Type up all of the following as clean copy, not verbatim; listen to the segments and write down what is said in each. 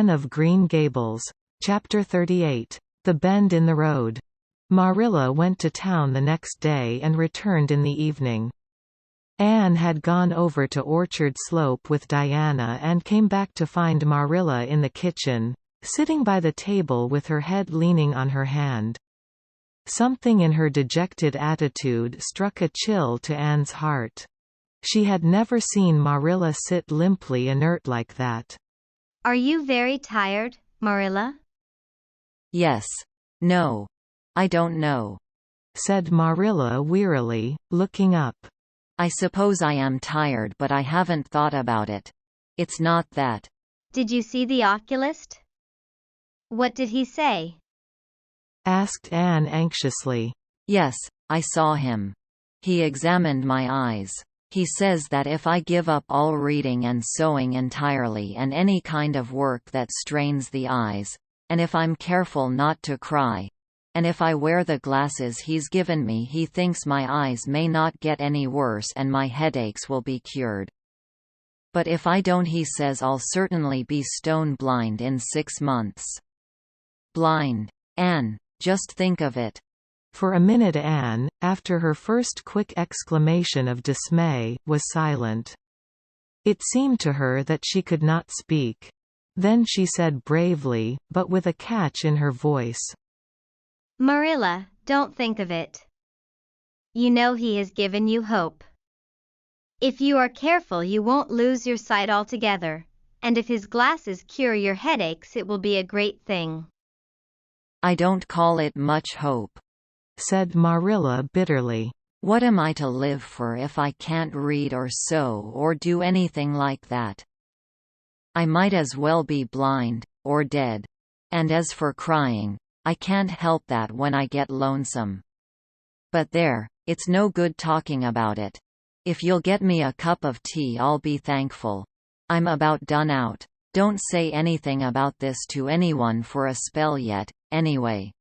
Anne of Green Gables. Chapter 38. The Bend in the Road. Marilla went to town the next day and returned in the evening. Anne had gone over to Orchard Slope with Diana and came back to find Marilla in the kitchen, sitting by the table with her head leaning on her hand. Something in her dejected attitude struck a chill to Anne's heart. She had never seen Marilla sit limply inert like that. "Are you very tired, Marilla?" "Yes. No. I don't know," said Marilla wearily, looking up. "I suppose I am tired, but I haven't thought about it. It's not that." "Did you see the oculist? What did he say?" asked Anne anxiously. "Yes, I saw him. He examined my eyes. He says that if I give up all reading and sewing entirely and any kind of work that strains the eyes, and if I'm careful not to cry, and if I wear the glasses he's given me, he thinks my eyes may not get any worse and my headaches will be cured. But if I don't, he says I'll certainly be stone blind in 6 months. Blind. Anne, just think of it." For a minute Anne, after her first quick exclamation of dismay, was silent. It seemed to her that she could not speak. Then she said bravely, but with a catch in her voice, "Marilla, don't think of it. You know he has given you hope. If you are careful you won't lose your sight altogether, and if his glasses cure your headaches it will be a great thing." "I don't call it much hope," said Marilla bitterly. "What am I to live for if I can't read or sew or do anything like that? I might as well be blind, or dead. And as for crying, I can't help that when I get lonesome. But there, it's no good talking about it. If you'll get me a cup of tea I'll be thankful. I'm about done out. Don't say anything about this to anyone for a spell yet, anyway.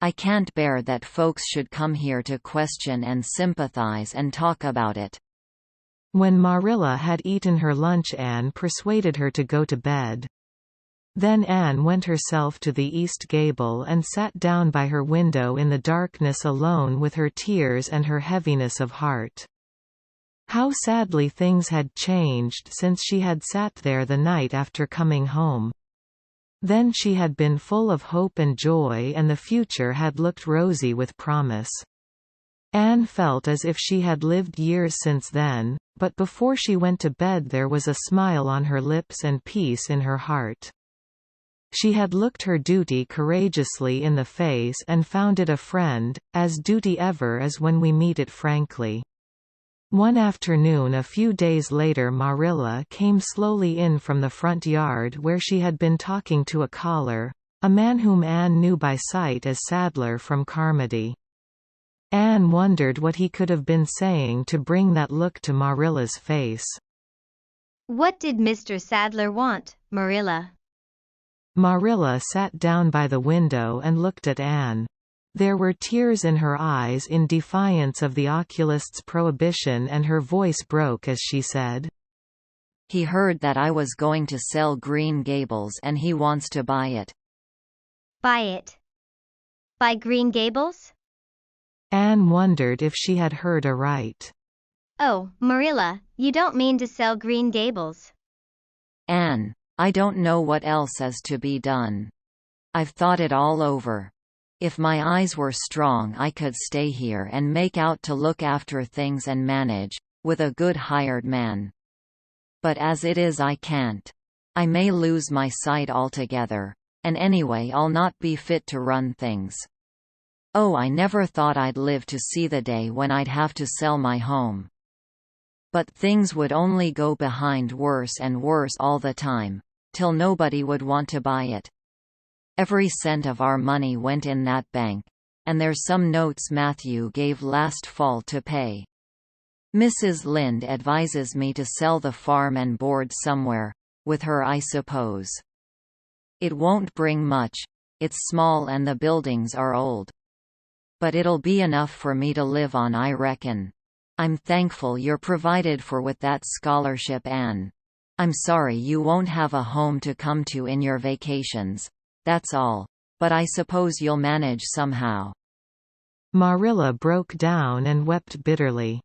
I can't bear that folks should come here to question and sympathize and talk about it." When Marilla had eaten her lunch Anne persuaded her to go to bed. Then Anne went herself to the east gable and sat down by her window in the darkness alone with her tears and her heaviness of heart. How sadly things had changed since she had sat there the night after coming home. Then she had been full of hope and joy and the future had looked rosy with promise. Anne felt as if she had lived years since then, but before she went to bed there was a smile on her lips and peace in her heart. She had looked her duty courageously in the face and found it a friend, as duty ever is when we meet it frankly. One afternoon a few days later Marilla came slowly in from the front yard where she had been talking to a caller, a man whom Anne knew by sight as Sadler from Carmody. Anne wondered what he could have been saying to bring that look to Marilla's face. "What did Mr. Sadler want, Marilla?" Marilla sat down by the window and looked at Anne. There were tears in her eyes in defiance of the oculist's prohibition and her voice broke as she said, "He heard that I was going to sell Green Gables and he wants to buy it." "Buy it? Buy Green Gables?" Anne wondered if she had heard aright. "Oh, Marilla, you don't mean to sell Green Gables?" "Anne, I don't know what else is to be done. I've thought it all over. If my eyes were strong I could stay here and make out to look after things and manage, with a good hired man. But as it is I can't. I may lose my sight altogether, and anyway I'll not be fit to run things. Oh, I never thought I'd live to see the day when I'd have to sell my home. But things would only go behind worse and worse all the time, till nobody would want to buy it. Every cent of our money went in that bank, and there's some notes Matthew gave last fall to pay. Mrs. Lynde advises me to sell the farm and board somewhere, with her I suppose. It won't bring much, it's small and the buildings are old. But it'll be enough for me to live on I reckon. I'm thankful you're provided for with that scholarship, Anne. I'm sorry you won't have a home to come to in your vacations. That's all. But I suppose you'll manage somehow." Marilla broke down and wept bitterly.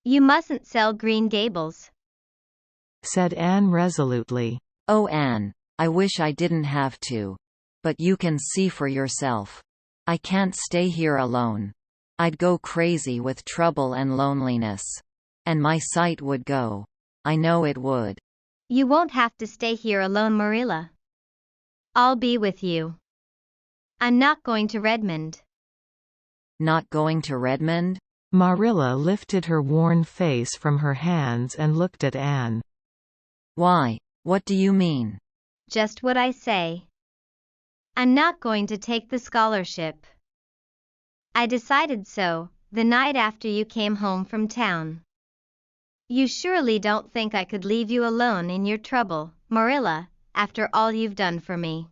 "You mustn't sell Green Gables," said Anne resolutely. "Oh, Anne, I wish I didn't have to. But you can see for yourself. I can't stay here alone. I'd go crazy with trouble and loneliness. And my sight would go. I know it would." "You won't have to stay here alone, Marilla. I'll be with you. I'm not going to Redmond." "Not going to Redmond?" Marilla lifted her worn face from her hands and looked at Anne. "Why, what do you mean?" "Just what I say. I'm not going to take the scholarship. I decided so, the night after you came home from town. You surely don't think I could leave you alone in your trouble, Marilla, after all you've done for me.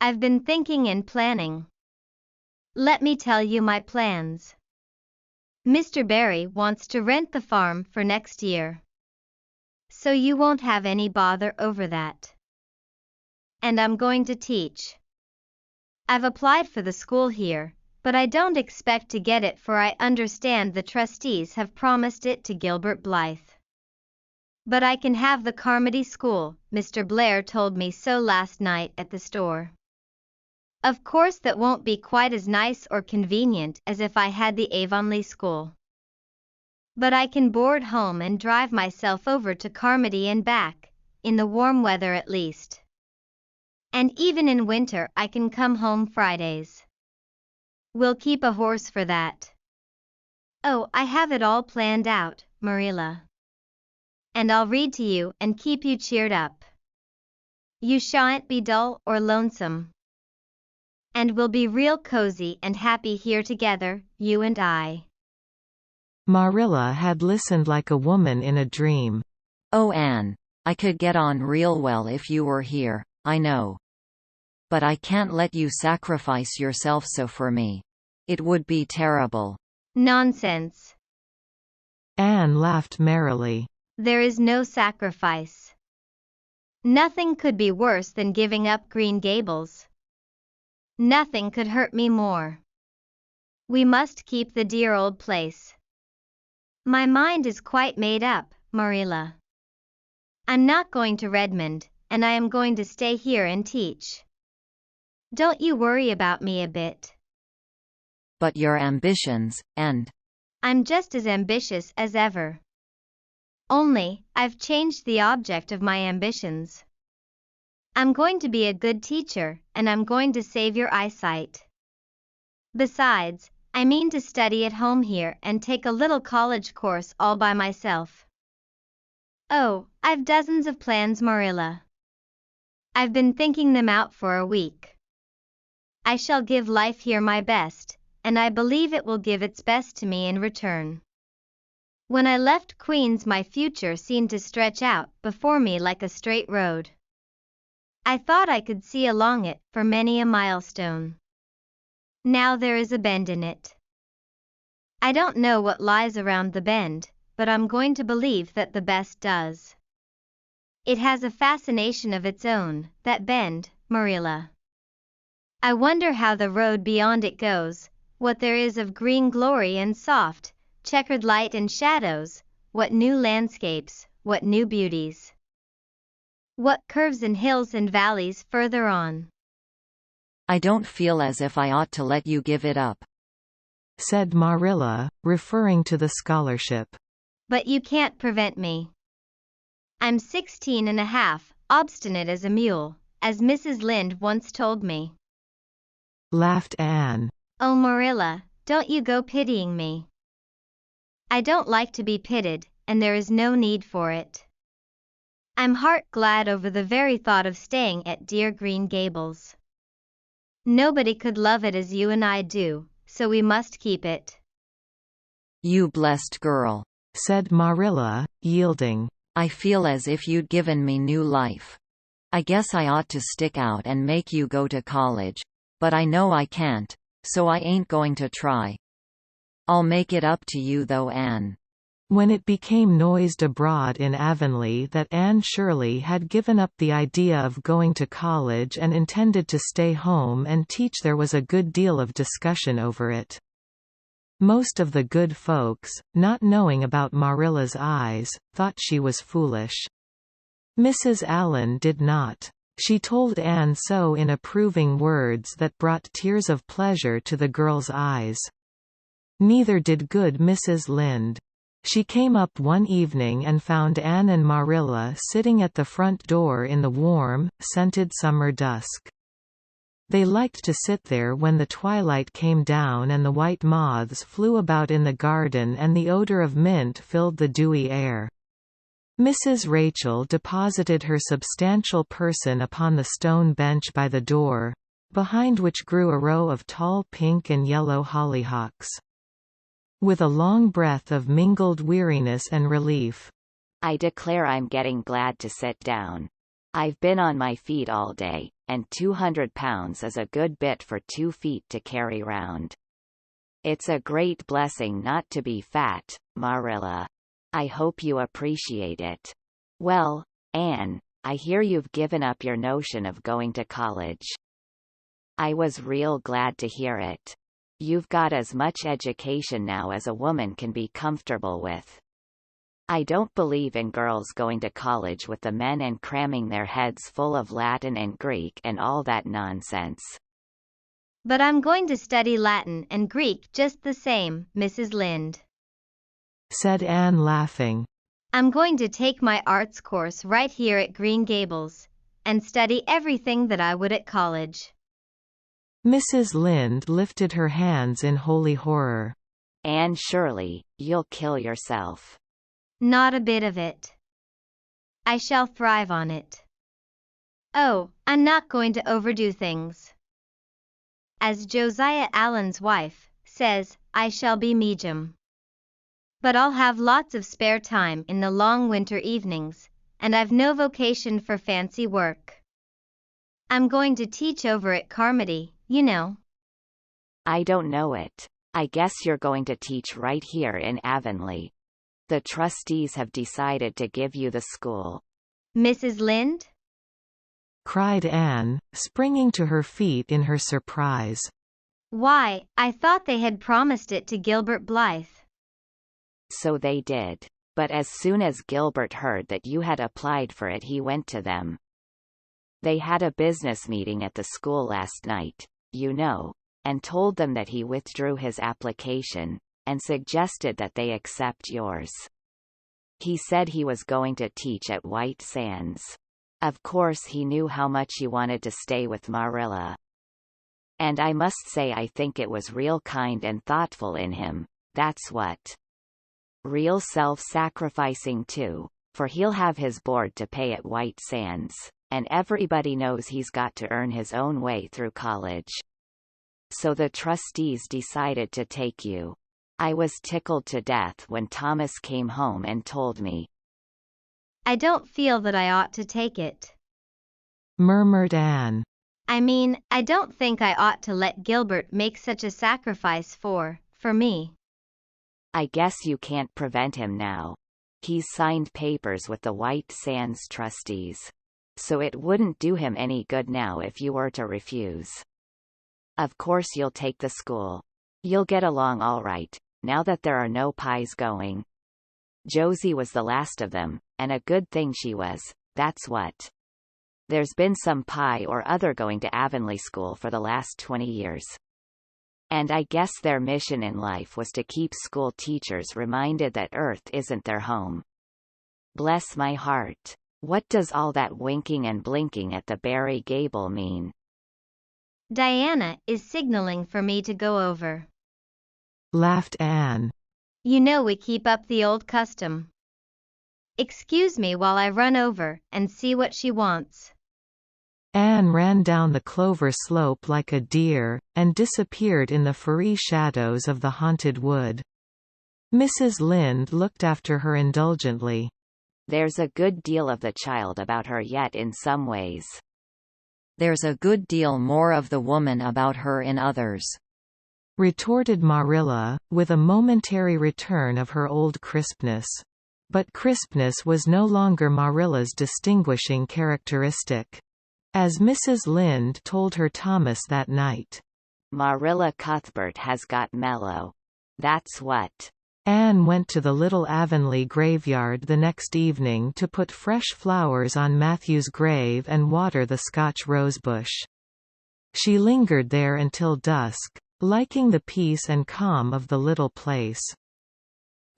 I've been thinking and planning. Let me tell you my plans. Mr. Barry wants to rent the farm for next year. So you won't have any bother over that. And I'm going to teach. I've applied for the school here, but I don't expect to get it, for I understand the trustees have promised it to Gilbert Blythe. But I can have the Carmody School, Mr. Blair told me so last night at the store. Of course that won't be quite as nice or convenient as if I had the Avonlea School. But I can board home and drive myself over to Carmody and back, in the warm weather at least. And even in winter I can come home Fridays. We'll keep a horse for that. Oh, I have it all planned out, Marilla. And I'll read to you and keep you cheered up. You shan't be dull or lonesome. And we'll be real cozy and happy here together, you and I." Marilla had listened like a woman in a dream. "Oh, Anne, I could get on real well if you were here, I know. But I can't let you sacrifice yourself so for me. It would be terrible." "Nonsense." Anne laughed merrily. "There is no sacrifice. Nothing could be worse than giving up Green Gables. Nothing could hurt me more. We must keep the dear old place. My mind is quite made up, Marilla. I'm not going to Redmond, and I am going to stay here and teach. Don't you worry about me a bit." "But your ambitions, and—" "I'm just as ambitious as ever. Only, I've changed the object of my ambitions. I'm going to be a good teacher, and I'm going to save your eyesight. Besides, I mean to study at home here and take a little college course all by myself. Oh, I've dozens of plans, Marilla. I've been thinking them out for a week. I shall give life here my best, and I believe it will give its best to me in return. When I left Queens, my future seemed to stretch out before me like a straight road. I thought I could see along it for many a milestone. Now there is a bend in it. I don't know what lies around the bend, but I'm going to believe that the best does. It has a fascination of its own, that bend, Marilla. I wonder how the road beyond it goes, what there is of green glory and soft, checkered light and shadows, what new landscapes, what new beauties. What curves and hills and valleys further on." "I don't feel as if I ought to let you give it up," said Marilla, referring to the scholarship. "But you can't prevent me. I'm 16 and a half, obstinate as a mule, as Mrs. Lynde once told me," laughed Anne. "Oh, Marilla, don't you go pitying me. I don't like to be pitied, and there is no need for it. I'm heart glad over the very thought of staying at dear Green Gables. Nobody could love it as you and I do, so we must keep it." "You blessed girl," said Marilla, yielding. "I feel as if you'd given me new life. I guess I ought to stick out and make you go to college, but I know I can't, so I ain't going to try. I'll make it up to you though, Anne. When it became noised abroad in Avonlea that Anne Shirley had given up the idea of going to college and intended to stay home and teach, there was a good deal of discussion over it. Most of the good folks, not knowing about Marilla's eyes, thought she was foolish. Mrs. Allen did not. She told Anne so in approving words that brought tears of pleasure to the girl's eyes. Neither did good Mrs. Lynde. She came up one evening and found Anne and Marilla sitting at the front door in the warm, scented summer dusk. They liked to sit there when the twilight came down and the white moths flew about in the garden and the odor of mint filled the dewy air. Mrs. Rachel deposited her substantial person upon the stone bench by the door, behind which grew a row of tall pink and yellow hollyhocks. With a long breath of mingled weariness and relief, "I declare I'm getting glad to sit down. I've been on my feet all day, and 200 pounds is a good bit for 2 feet to carry round. It's a great blessing not to be fat, Marilla. I hope you appreciate it. Well, Anne, I hear you've given up your notion of going to college. I was real glad to hear it. You've got as much education now as a woman can be comfortable with. I don't believe in girls going to college with the men and cramming their heads full of Latin and Greek and all that nonsense." "But I'm going to study Latin and Greek just the same, Mrs. Lynde," said Anne, laughing. "I'm going to take my arts course right here at Green Gables, and study everything that I would at college." Mrs. Lynde lifted her hands in holy horror. "Anne Shirley, you'll kill yourself." "Not a bit of it. I shall thrive on it. Oh, I'm not going to overdo things. As Josiah Allen's wife says, I shall be medium. But I'll have lots of spare time in the long winter evenings, and I've no vocation for fancy work. I'm going to teach over at Carmody, you know." "I don't know it. I guess you're going to teach right here in Avonlea. The trustees have decided to give you the school." "Mrs. Lynde?" cried Anne, springing to her feet in her surprise. "Why, I thought they had promised it to Gilbert Blythe." "So they did. But as soon as Gilbert heard that you had applied for it, he went to them. They had a business meeting at the school last night, you know, and told them that he withdrew his application, and suggested that they accept yours. He said he was going to teach at White Sands. Of course he knew how much you wanted to stay with Marilla. And I must say I think it was real kind and thoughtful in him, that's what. Real self-sacrificing too, for he'll have his board to pay at White Sands, and everybody knows he's got to earn his own way through college. So the trustees decided to take you. I was tickled to death when Thomas came home and told me." "I don't feel that I ought to take it," murmured Anne. "I mean, I don't think I ought to let Gilbert make such a sacrifice for me." "I guess you can't prevent him now. He's signed papers with the White Sands trustees. So it wouldn't do him any good now if you were to refuse. Of course you'll take the school. You'll get along all right, now that there are no pies going. Josie was the last of them, and a good thing she was, that's what. There's been some pie or other going to Avonlea School for the last 20 years. And I guess their mission in life was to keep school teachers reminded that Earth isn't their home. Bless my heart. What does all that winking and blinking at the Barry gable mean?" "Diana is signaling for me to go over," laughed Anne. "You know we keep up the old custom. Excuse me while I run over and see what she wants." Anne ran down the clover slope like a deer, and disappeared in the firry shadows of the haunted wood. Mrs. Lynde looked after her indulgently. "There's a good deal of the child about her yet in some ways. There's a good deal more of the woman about her in others." retorted Marilla, with a momentary return of her old crispness. But crispness was no longer Marilla's distinguishing characteristic. As Mrs. Lynde told her Thomas that night, "Marilla Cuthbert has got mellow. That's what." Anne went to the little Avonlea graveyard the next evening to put fresh flowers on Matthew's grave and water the Scotch rosebush. She lingered there until dusk, liking the peace and calm of the little place.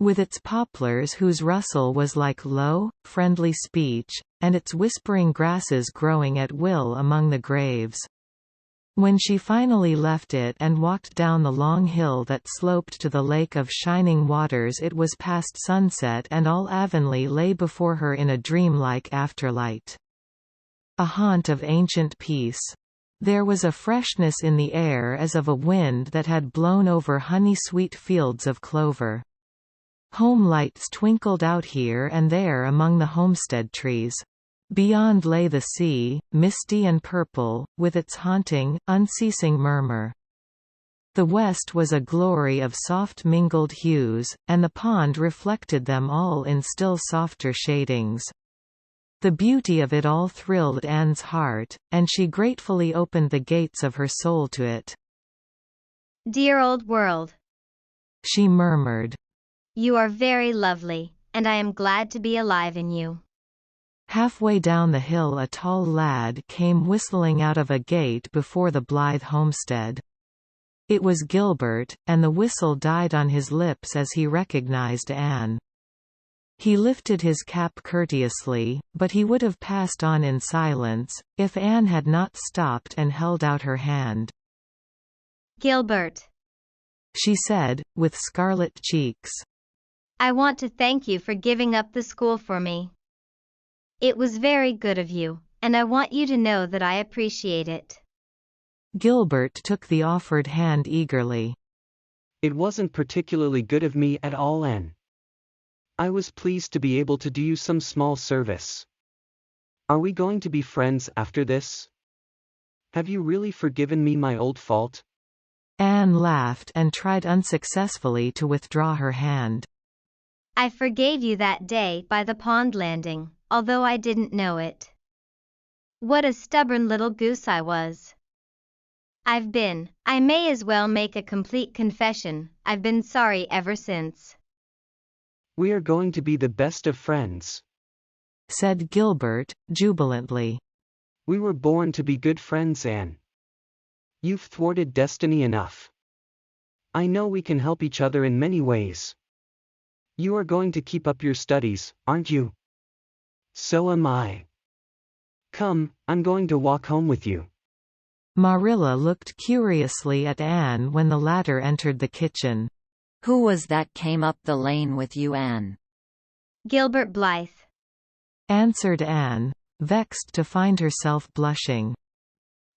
With its poplars whose rustle was like low, friendly speech, and its whispering grasses growing at will among the graves. When she finally left it and walked down the long hill that sloped to the lake of shining waters, it was past sunset and all Avonlea lay before her in a dreamlike afterlight. A haunt of ancient peace. There was a freshness in the air as of a wind that had blown over honey-sweet fields of clover. Home lights twinkled out here and there among the homestead trees. Beyond lay the sea, misty and purple, with its haunting, unceasing murmur. The west was a glory of soft mingled hues, and the pond reflected them all in still softer shadings. The beauty of it all thrilled Anne's heart, and she gratefully opened the gates of her soul to it. "Dear old world," she murmured. "You are very lovely, and I am glad to be alive in you." Halfway down the hill a tall lad came whistling out of a gate before the Blythe homestead. It was Gilbert, and the whistle died on his lips as he recognized Anne. He lifted his cap courteously, but he would have passed on in silence, if Anne had not stopped and held out her hand. "Gilbert," she said, with scarlet cheeks. "I want to thank you for giving up the school for me. It was very good of you, and I want you to know that I appreciate it." Gilbert took the offered hand eagerly. "It wasn't particularly good of me at all, Anne. I was pleased to be able to do you some small service. Are we going to be friends after this? Have you really forgiven me my old fault?" Anne laughed and tried unsuccessfully to withdraw her hand. "I forgave you that day by the pond landing, although I didn't know it. What a stubborn little goose I was. I may as well make a complete confession, I've been sorry ever since." "We are going to be the best of friends," said Gilbert, jubilantly. "We were born to be good friends, Anne. You've thwarted destiny enough. I know we can help each other in many ways. You are going to keep up your studies, aren't you? So am I. Come, I'm going to walk home with you." Marilla looked curiously at Anne when the latter entered the kitchen. "Who was that came up the lane with you, Anne?" "Gilbert Blythe," answered Anne, vexed to find herself blushing.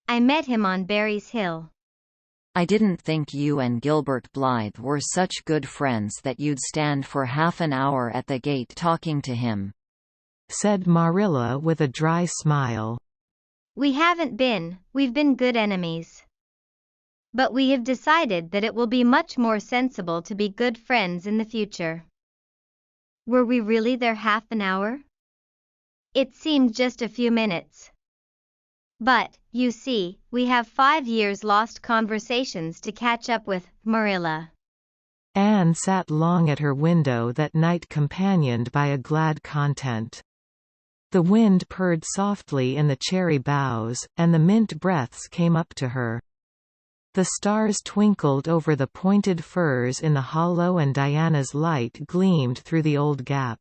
"I met him on Barry's Hill." "I didn't think you and Gilbert Blythe were such good friends that you'd stand for half an hour at the gate talking to him," said Marilla with a dry smile. "We haven't been, we've been good enemies. But we have decided that it will be much more sensible to be good friends in the future." "Were we really there half an hour?" "It seemed just a few minutes. But, you see, we have 5 years lost conversations to catch up with, Marilla." Anne sat long at her window that night, companioned by a glad content. The wind purred softly in the cherry boughs, and the mint breaths came up to her. The stars twinkled over the pointed firs in the hollow, and Diana's light gleamed through the old gap.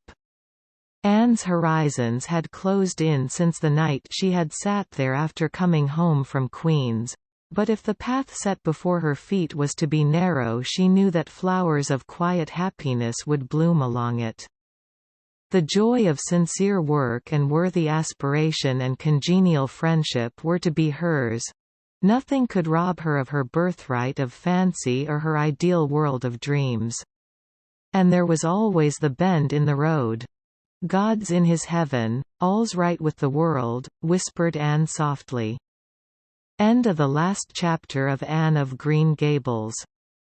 Anne's horizons had closed in since the night she had sat there after coming home from Queen's, but if the path set before her feet was to be narrow, she knew that flowers of quiet happiness would bloom along it. The joy of sincere work and worthy aspiration and congenial friendship were to be hers. Nothing could rob her of her birthright of fancy or her ideal world of dreams. And there was always the bend in the road. "God's in his heaven, all's right with the world," whispered Anne softly. End of the last chapter of Anne of Green Gables.